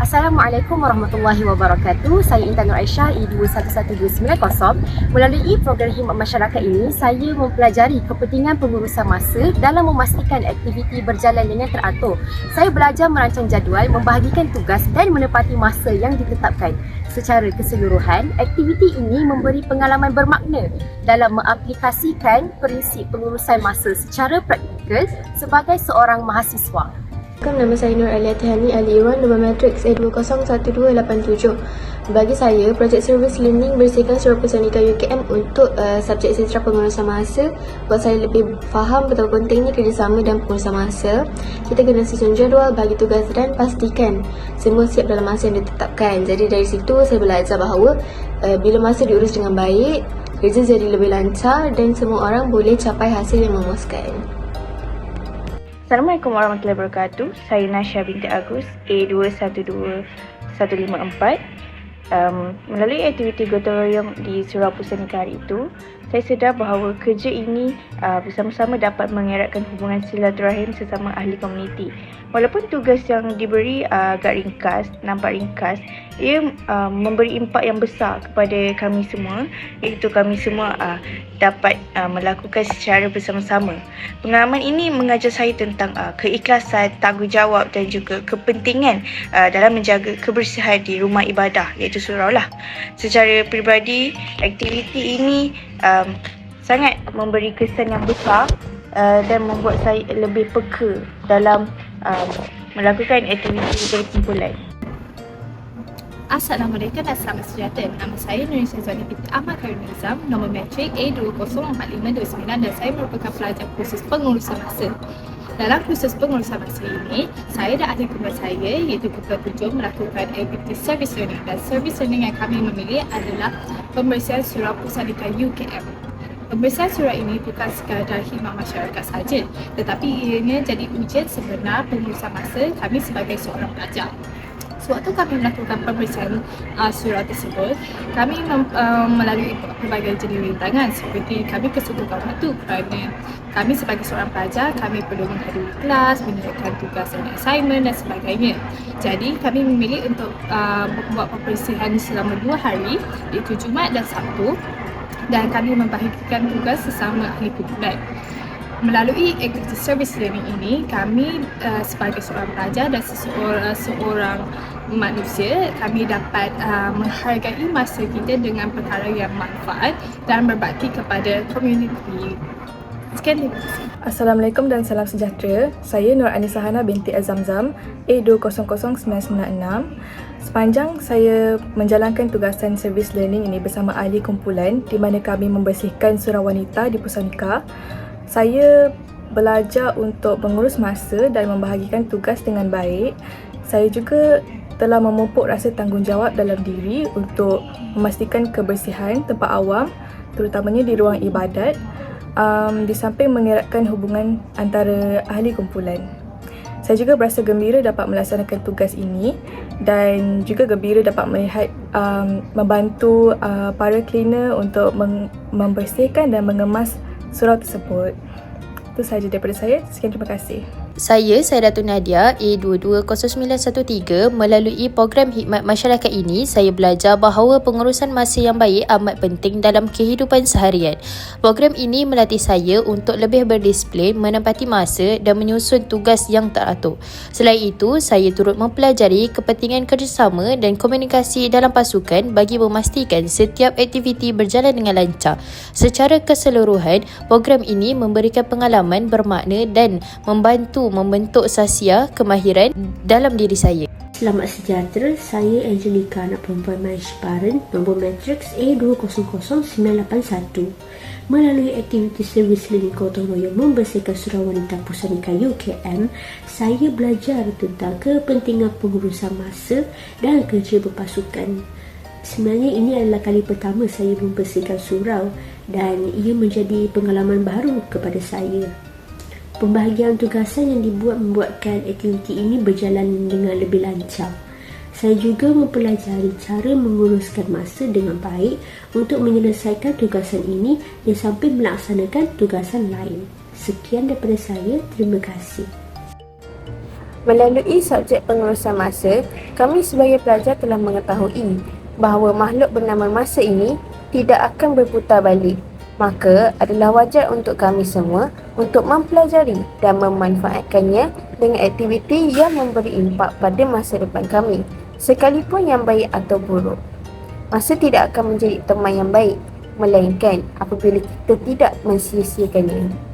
Assalamualaikum warahmatullahi wabarakatuh. Saya Intan Nur Aisyah, E21190. Melalui program khidmat masyarakat ini, saya mempelajari kepentingan pengurusan masa dalam memastikan aktiviti berjalan dengan teratur. Saya belajar merancang jadual, membahagikan tugas dan menepati masa yang ditetapkan. Secara keseluruhan, aktiviti ini memberi pengalaman bermakna dalam mengaplikasikan prinsip pengurusan masa secara praktikal sebagai seorang mahasiswa. Nama saya Nur Alia Tihani Ali Iwan, nombor matriks A201287. Bagi saya, projek Service Learning bersihkan Surau Pusanika UKM untuk subjek sastra pengurusan masa. Buat saya lebih faham betapa pentingnya kerjasama dan pengurusan masa. Kita kena susun jadual, bagi tugas dan pastikan semua siap dalam masa yang ditetapkan. Jadi dari situ saya belajar bahawa bila masa diurus dengan baik, kerja jadi lebih lancar dan semua orang boleh capai hasil yang memuaskan. Assalamualaikum warahmatullahi wabarakatuh. Saya Nasha binti Agus, A212154. Melalui aktiviti gotong royong di Surau Pusanika hari itu, saya sedar bahawa kerja ini bersama-sama dapat mengeratkan hubungan silaturahim sesama ahli komuniti. Walaupun tugas yang diberi agak ringkas, nampak ringkas, ia memberi impak yang besar kepada kami semua, iaitu kami semua dapat melakukan secara bersama-sama. Pengalaman ini mengajar saya tentang keikhlasan, tanggungjawab dan juga kepentingan dalam menjaga kebersihan di rumah ibadah, iaitu surau lah. Secara peribadi, aktiviti ini sangat memberi kesan yang besar dan membuat saya lebih peka dalam melakukan aktiviti berkumpulan. Assalamualaikum dan selamat sejahtera. Nama saya Nurul Syazwani binti Ahmad Khairul Nizam, nombor matrik A204529 dan saya merupakan pelajar kursus pengurusan masa. Dalam kursus pengurusan masa ini, saya dan ahli kumpulan saya iaitu kumpulan 7 melakukan aktiviti service learning, dan service learning yang kami memilih adalah pembersihan Surau Pusanika UKM. Pembersihan surau ini bukan sekadar khidmat masyarakat sahaja, tetapi ianya jadi ujian sebenar pengurusan masa kami sebagai seorang pelajar. Sewaktu kami melakukan pembersihan surau tersebut, kami melalui pelbagai jenis rintangan seperti kami kesubukan waktu kerana kami sebagai seorang pelajar, kami perlu menghadiri kelas, menyelesaikan tugas dan assignment dan sebagainya. Jadi kami memilih untuk membuat pembersihan selama 2 hari, iaitu Jumaat dan Sabtu, dan kami membahagikan tugas sesama ahli kumpulan. Melalui aktiviti service learning ini, kami sebagai seorang pelajar dan seorang manusia, kami dapat menghargai masa kita dengan perkara yang manfaat dan berbakti kepada komuniti. Sekian, terima kasih. Assalamualaikum dan salam sejahtera. Saya Nur Anisa Hana binti Azamzam, A200996. Sepanjang saya menjalankan tugasan service learning ini bersama ahli kumpulan di mana kami membersihkan surau wanita di Pusanika, saya belajar untuk mengurus masa dan membahagikan tugas dengan baik. Saya juga telah memupuk rasa tanggungjawab dalam diri untuk memastikan kebersihan tempat awam, terutamanya di ruang ibadat, di samping mengeratkan hubungan antara ahli kumpulan. Saya juga berasa gembira dapat melaksanakan tugas ini dan juga gembira dapat melihat membantu para cleaner untuk membersihkan dan mengemas surau tersebut. Itu sahaja daripada saya. Sekian, terima kasih. Saya Datuk Nadia, A220913. Melalui program khidmat masyarakat ini, saya belajar bahawa pengurusan masa yang baik amat penting dalam kehidupan seharian. Program ini melatih saya untuk lebih berdisiplin, menempati masa dan menyusun tugas yang teratur. Selain itu, saya turut mempelajari kepentingan kerjasama dan komunikasi dalam pasukan bagi memastikan setiap aktiviti berjalan dengan lancar. Secara keseluruhan, program ini memberikan pengalaman bermakna dan membantu membentuk sasiah kemahiran dalam diri saya. Selamat sejahtera, saya Angelica, anak perempuan Maish Paren, nombor matriks A200981. Melalui aktiviti servis learning gotong royong membersihkan surau wanita Pusanika UKM, saya belajar tentang kepentingan pengurusan masa dan kerja berpasukan. Sebenarnya ini adalah kali pertama saya membersihkan surau dan ia menjadi pengalaman baru kepada saya. Pembahagian tugasan yang membuatkan aktiviti ini berjalan dengan lebih lancar. Saya juga mempelajari cara menguruskan masa dengan baik untuk menyelesaikan tugasan ini dan sambil melaksanakan tugasan lain. Sekian daripada saya, terima kasih. Melalui subjek pengurusan masa, kami sebagai pelajar telah mengetahui bahawa makhluk bernama masa ini tidak akan berputar balik. Maka adalah wajar untuk kami semua untuk mempelajari dan memanfaatkannya dengan aktiviti yang memberi impak pada masa depan kami, sekalipun yang baik atau buruk. Masa tidak akan menjadi teman yang baik, melainkan apabila kita tidak mensia-siakannya.